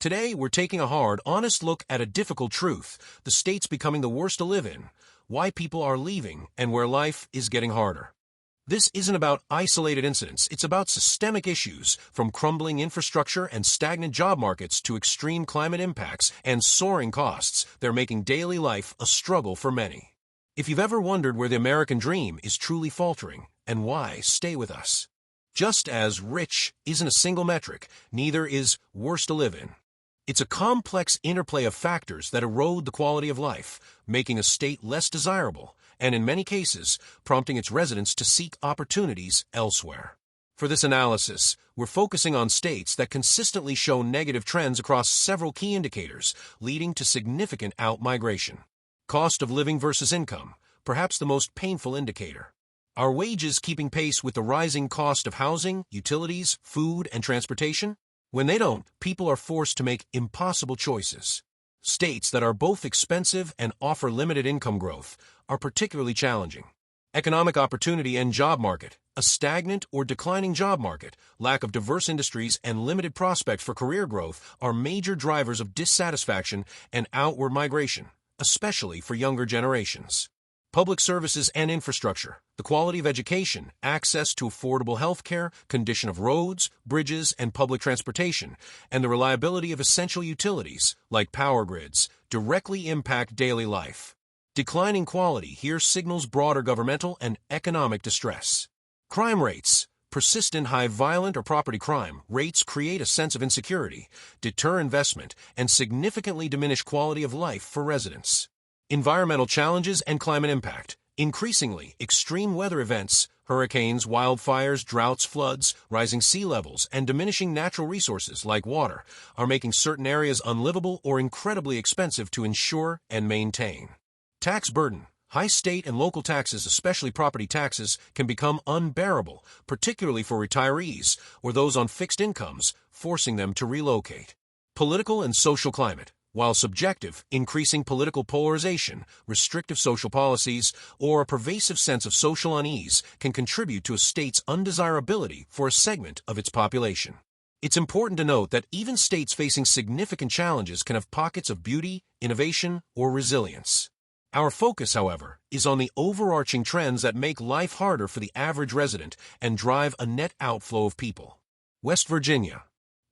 Today, we're taking a hard, honest look at a difficult truth: the state's becoming the worst to live in, why people are leaving, and where life is getting harder. This isn't about isolated incidents, it's about systemic issues, from crumbling infrastructure and stagnant job markets to extreme climate impacts and soaring costs. They're making daily life a struggle for many. If you've ever wondered where the American dream is truly faltering, and why, stay with us. Just as rich isn't a single metric, neither is worse to live in. It's a complex interplay of factors that erode the quality of life, making a state less desirable, and in many cases, prompting its residents to seek opportunities elsewhere. For this analysis, we're focusing on states that consistently show negative trends across several key indicators, leading to significant out-migration. Cost of living versus income, perhaps the most painful indicator. Are wages keeping pace with the rising cost of housing, utilities, food, and transportation? When they don't, people are forced to make impossible choices. States that are both expensive and offer limited income growth are particularly challenging. Economic opportunity and job market. A stagnant or declining job market, lack of diverse industries, and limited prospects for career growth are major drivers of dissatisfaction and outward migration, especially for younger generations. Public services and infrastructure, the quality of education, access to affordable health care, condition of roads, bridges, and public transportation, and the reliability of essential utilities, like power grids, directly impact daily life. Declining quality here signals broader governmental and economic distress. Crime rates. Persistent high violent or property crime rates create a sense of insecurity, deter investment, and significantly diminish quality of life for residents. Environmental challenges and climate impact. Increasingly, extreme weather events, hurricanes, wildfires, droughts, floods, rising sea levels, and diminishing natural resources like water are making certain areas unlivable or incredibly expensive to insure and maintain. Tax burden. High state and local taxes, especially property taxes, can become unbearable, particularly for retirees or those on fixed incomes, forcing them to relocate. Political and social climate. While subjective, increasing political polarization, restrictive social policies, or a pervasive sense of social unease can contribute to a state's undesirability for a segment of its population. It's important to note that even states facing significant challenges can have pockets of beauty, innovation, or resilience. Our focus, however, is on the overarching trends that make life harder for the average resident and drive a net outflow of people. West Virginia.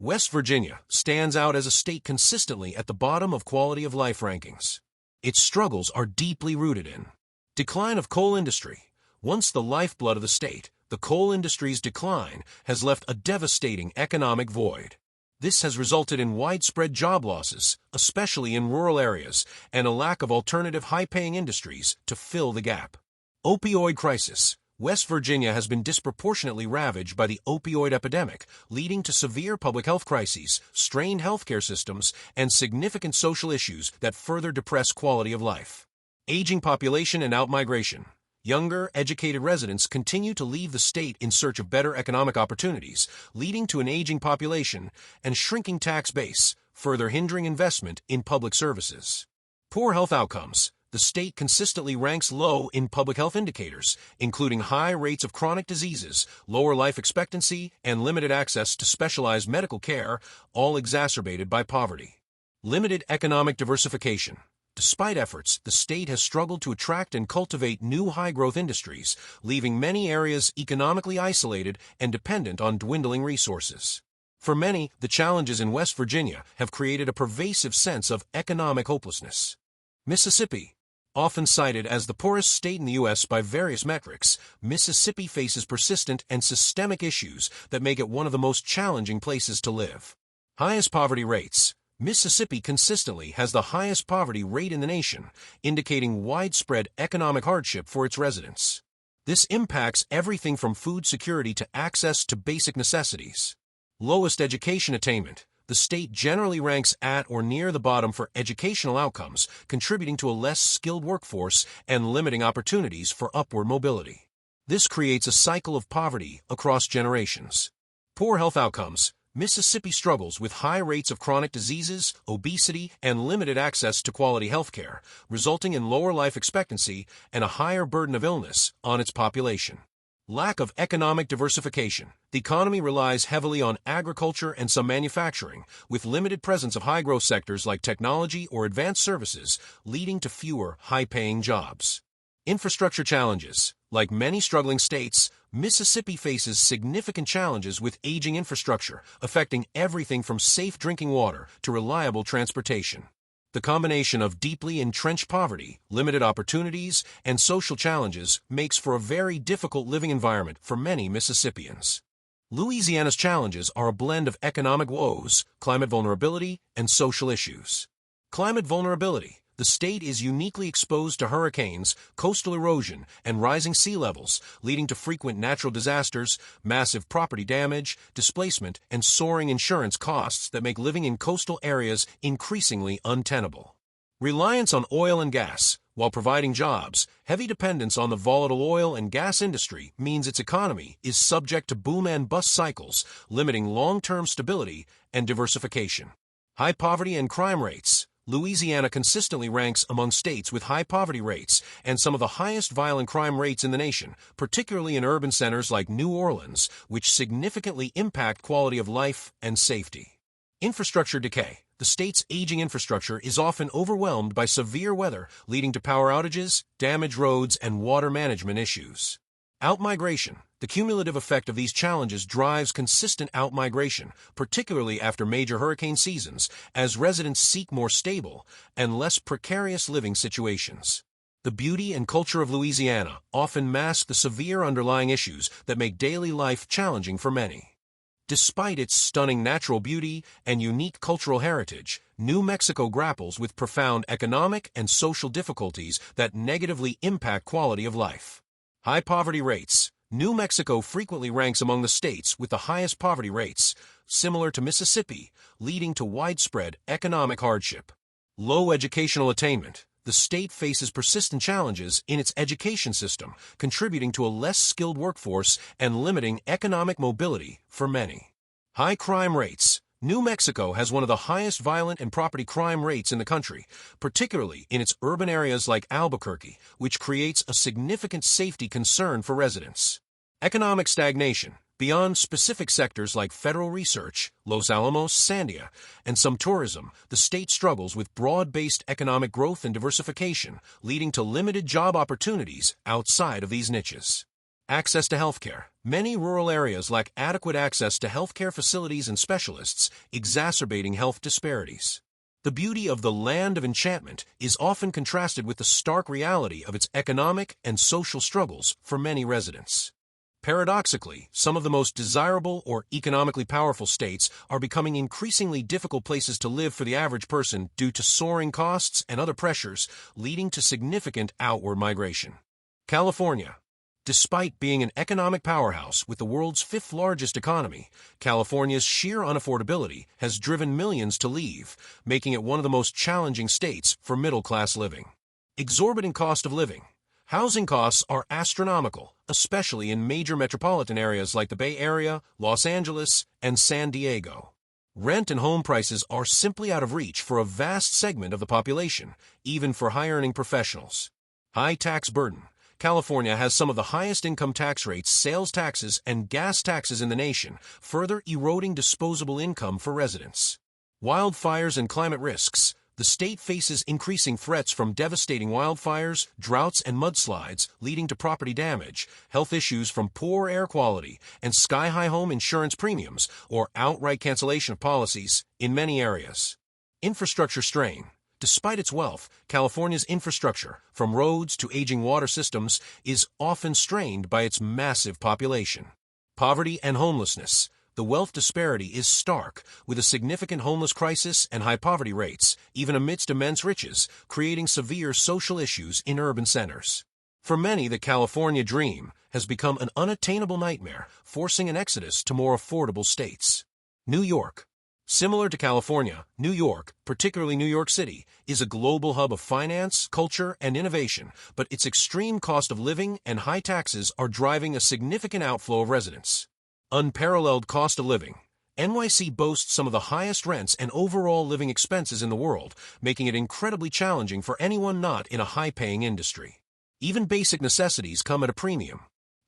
West Virginia stands out as a state consistently at the bottom of quality of life rankings. Its struggles are deeply rooted in decline of coal industry. Once the lifeblood of the state, the coal industry's decline has left a devastating economic void. This has resulted in widespread job losses, especially in rural areas, and a lack of alternative high-paying industries to fill the gap. Opioid crisis. West Virginia has been disproportionately ravaged by the opioid epidemic, leading to severe public health crises, strained healthcare systems, and significant social issues that further depress quality of life. Aging population and outmigration. Younger, educated residents continue to leave the state in search of better economic opportunities, leading to an aging population and shrinking tax base, further hindering investment in public services. Poor health outcomes. The state consistently ranks low in public health indicators, including high rates of chronic diseases, lower life expectancy, and limited access to specialized medical care, all exacerbated by poverty. Limited economic diversification. Despite efforts, the state has struggled to attract and cultivate new high-growth industries, leaving many areas economically isolated and dependent on dwindling resources. For many, the challenges in West Virginia have created a pervasive sense of economic hopelessness. Mississippi. Often cited as the poorest state in the U.S. by various metrics, Mississippi faces persistent and systemic issues that make it one of the most challenging places to live. Highest poverty rates. Mississippi consistently has the highest poverty rate in the nation, indicating widespread economic hardship for its residents. This impacts everything from food security to access to basic necessities. Lowest education attainment. The state generally ranks at or near the bottom for educational outcomes, contributing to a less skilled workforce and limiting opportunities for upward mobility. This creates a cycle of poverty across generations. Poor health outcomes. Mississippi struggles with high rates of chronic diseases, obesity, and limited access to quality health care, resulting in lower life expectancy and a higher burden of illness on its population. Lack of economic diversification. The economy relies heavily on agriculture and some manufacturing, with limited presence of high-growth sectors like technology or advanced services, leading to fewer high-paying jobs. Infrastructure challenges. Like many struggling states, Mississippi faces significant challenges with aging infrastructure, affecting everything from safe drinking water to reliable transportation. The combination of deeply entrenched poverty, limited opportunities, and social challenges makes for a very difficult living environment for many Mississippians. Louisiana's challenges are a blend of economic woes, climate vulnerability, and social issues. Climate vulnerability. The state is uniquely exposed to hurricanes, coastal erosion, and rising sea levels, leading to frequent natural disasters, massive property damage, displacement, and soaring insurance costs that make living in coastal areas increasingly untenable. Reliance on oil and gas. While providing jobs, heavy dependence on the volatile oil and gas industry means its economy is subject to boom and bust cycles, limiting long-term stability and diversification. High poverty and crime rates. Louisiana consistently ranks among states with high poverty rates and some of the highest violent crime rates in the nation, particularly in urban centers like New Orleans, which significantly impact quality of life and safety. Infrastructure decay. The state's aging infrastructure is often overwhelmed by severe weather, leading to power outages, damaged roads, and water management issues. Outmigration. The cumulative effect of these challenges drives consistent outmigration, particularly after major hurricane seasons, as residents seek more stable and less precarious living situations. The beauty and culture of Louisiana often mask the severe underlying issues that make daily life challenging for many. Despite its stunning natural beauty and unique cultural heritage, New Mexico grapples with profound economic and social difficulties that negatively impact quality of life. High poverty rates. New Mexico frequently ranks among the states with the highest poverty rates, similar to Mississippi, leading to widespread economic hardship. Low educational attainment. The state faces persistent challenges in its education system, contributing to a less skilled workforce and limiting economic mobility for many. High crime rates. New Mexico has one of the highest violent and property crime rates in the country, particularly in its urban areas like Albuquerque, which creates a significant safety concern for residents. Economic stagnation. Beyond specific sectors like federal research, Los Alamos, Sandia, and some tourism, the state struggles with broad-based economic growth and diversification, leading to limited job opportunities outside of these niches. Access to healthcare. Many rural areas lack adequate access to healthcare facilities and specialists, exacerbating health disparities. The beauty of the land of enchantment is often contrasted with the stark reality of its economic and social struggles for many residents. Paradoxically, some of the most desirable or economically powerful states are becoming increasingly difficult places to live for the average person due to soaring costs and other pressures, leading to significant outward migration. California. Despite being an economic powerhouse with the world's fifth largest economy, California's sheer unaffordability has driven millions to leave, making it one of the most challenging states for middle-class living. Exorbitant cost of living. Housing costs are astronomical, especially in major metropolitan areas like the Bay Area, Los Angeles, and San Diego. Rent and home prices are simply out of reach for a vast segment of the population, even for high-earning professionals. High tax burden. California has some of the highest income tax rates, sales taxes, and gas taxes in the nation, further eroding disposable income for residents. Wildfires and climate risks. The state faces increasing threats from devastating wildfires, droughts, and mudslides, leading to property damage, health issues from poor air quality, and sky-high home insurance premiums, or outright cancellation of policies, in many areas. Infrastructure strain. Despite its wealth, California's infrastructure, from roads to aging water systems, is often strained by its massive population. Poverty and homelessness. The wealth disparity is stark, with a significant homeless crisis and high poverty rates, even amidst immense riches, creating severe social issues in urban centers. For many, the California dream has become an unattainable nightmare, forcing an exodus to more affordable states. New York. Similar to California, New York, particularly New York City, is a global hub of finance, culture, and innovation, but its extreme cost of living and high taxes are driving a significant outflow of residents. Unparalleled cost of living. NYC boasts some of the highest rents and overall living expenses in the world, making it incredibly challenging for anyone not in a high-paying industry. Even basic necessities come at a premium.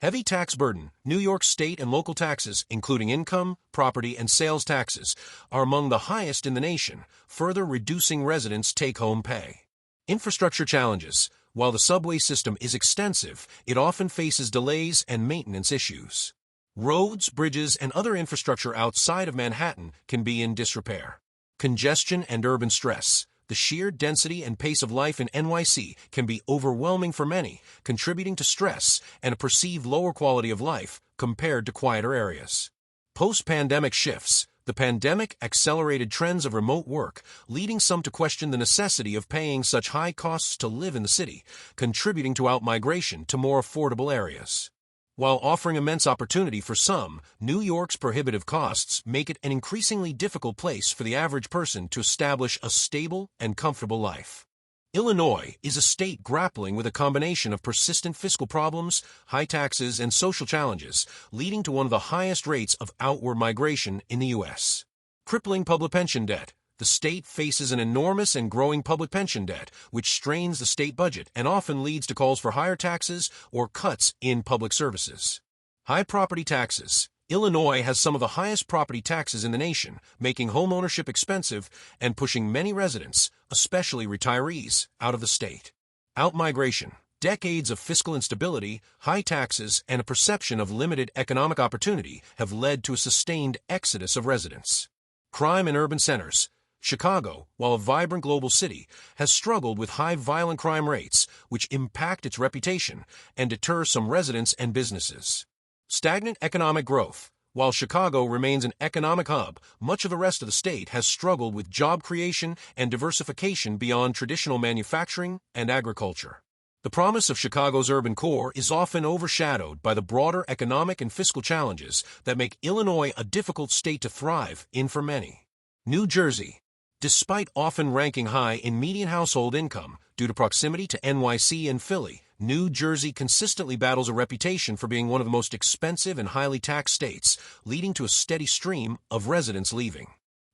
Heavy tax burden. New York state and local taxes, including income, property, and sales taxes, are among the highest in the nation, further reducing residents' take-home pay. Infrastructure challenges. While the subway system is extensive, it often faces delays and maintenance issues. Roads, bridges, and other infrastructure outside of Manhattan can be in disrepair. Congestion and urban stress. The sheer density and pace of life in NYC can be overwhelming for many, contributing to stress and a perceived lower quality of life compared to quieter areas. Post-pandemic shifts. The pandemic accelerated trends of remote work, leading some to question the necessity of paying such high costs to live in the city, contributing to outmigration to more affordable areas. While offering immense opportunity for some, New York's prohibitive costs make it an increasingly difficult place for the average person to establish a stable and comfortable life. Illinois is a state grappling with a combination of persistent fiscal problems, high taxes, and social challenges, leading to one of the highest rates of outward migration in the U.S. Crippling public pension debt. The state faces an enormous and growing public pension debt, which strains the state budget and often leads to calls for higher taxes or cuts in public services. High property taxes. Illinois has some of the highest property taxes in the nation, making homeownership expensive and pushing many residents, especially retirees, out of the state. Outmigration. Decades of fiscal instability, high taxes, and a perception of limited economic opportunity have led to a sustained exodus of residents. Crime in urban centers. Chicago, while a vibrant global city, has struggled with high violent crime rates, which impact its reputation and deter some residents and businesses. Stagnant economic growth. While Chicago remains an economic hub, much of the rest of the state has struggled with job creation and diversification beyond traditional manufacturing and agriculture. The promise of Chicago's urban core is often overshadowed by the broader economic and fiscal challenges that make Illinois a difficult state to thrive in for many. New Jersey. Despite often ranking high in median household income due to proximity to NYC and Philly, New Jersey consistently battles a reputation for being one of the most expensive and highly taxed states, leading to a steady stream of residents leaving.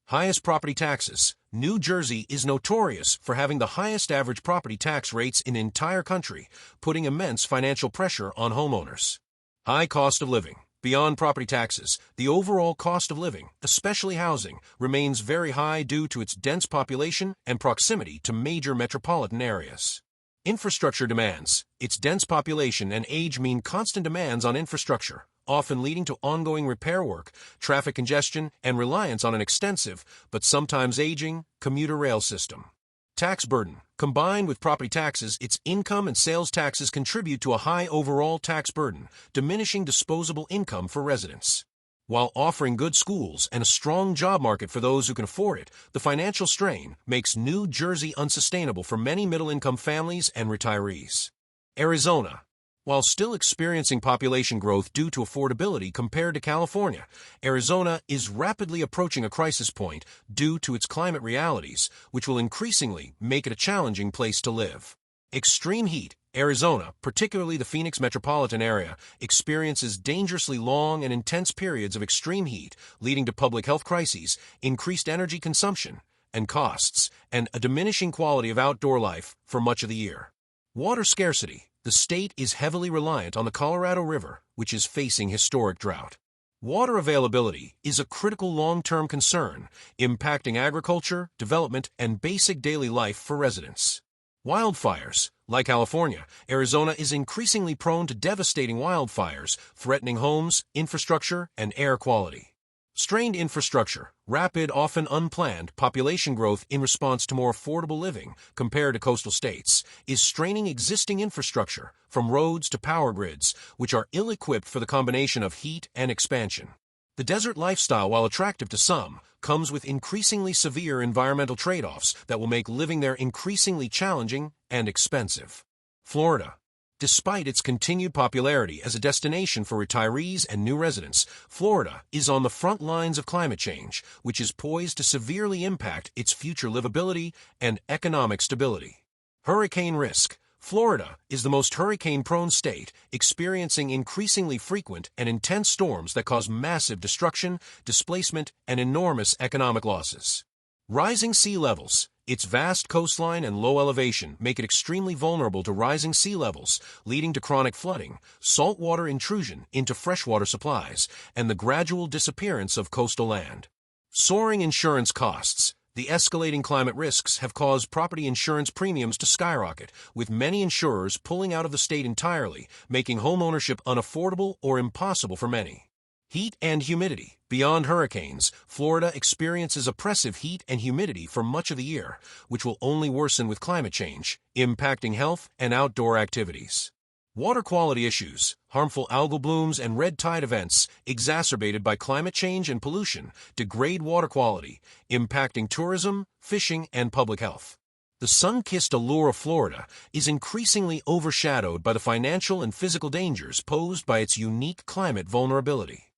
Highest property taxes. New Jersey is notorious for having the highest average property tax rates in the entire country, putting immense financial pressure on homeowners. High cost of living. Beyond property taxes, the overall cost of living, especially housing, remains very high due to its dense population and proximity to major metropolitan areas. Infrastructure demands. Its dense population and age mean constant demands on infrastructure, often leading to ongoing repair work, traffic congestion, and reliance on an extensive, but sometimes aging, commuter rail system. Tax burden. Combined with property taxes, its income and sales taxes contribute to a high overall tax burden, diminishing disposable income for residents. While offering good schools and a strong job market for those who can afford it, the financial strain makes New Jersey unsustainable for many middle-income families and retirees. Arizona. While still experiencing population growth due to affordability compared to California, Arizona is rapidly approaching a crisis point due to its climate realities, which will increasingly make it a challenging place to live. Extreme heat. Arizona, particularly the Phoenix metropolitan area, experiences dangerously long and intense periods of extreme heat, leading to public health crises, increased energy consumption and costs, and a diminishing quality of outdoor life for much of the year. Water scarcity. The state is heavily reliant on the Colorado River, which is facing historic drought. Water availability is a critical long-term concern, impacting agriculture, development, and basic daily life for residents. Wildfires. Like California, Arizona is increasingly prone to devastating wildfires, threatening homes, infrastructure, and air quality. Strained infrastructure, rapid, often unplanned, population growth in response to more affordable living compared to coastal states, is straining existing infrastructure, from roads to power grids, which are ill-equipped for the combination of heat and expansion. The desert lifestyle, while attractive to some, comes with increasingly severe environmental trade-offs that will make living there increasingly challenging and expensive. Florida. Despite its continued popularity as a destination for retirees and new residents, Florida is on the front lines of climate change, which is poised to severely impact its future livability and economic stability. Hurricane risk. Florida is the most hurricane-prone state, experiencing increasingly frequent and intense storms that cause massive destruction, displacement, and enormous economic losses. Rising sea levels. Its vast coastline and low elevation make it extremely vulnerable to rising sea levels, leading to chronic flooding, saltwater intrusion into freshwater supplies, and the gradual disappearance of coastal land. Soaring insurance costs. The escalating climate risks have caused property insurance premiums to skyrocket, with many insurers pulling out of the state entirely, making homeownership unaffordable or impossible for many. Heat and humidity. Beyond hurricanes, Florida experiences oppressive heat and humidity for much of the year, which will only worsen with climate change, impacting health and outdoor activities. Water quality issues. Harmful algal blooms and red tide events, exacerbated by climate change and pollution, degrade water quality, impacting tourism, fishing, and public health. The sun-kissed allure of Florida is increasingly overshadowed by the financial and physical dangers posed by its unique climate vulnerability.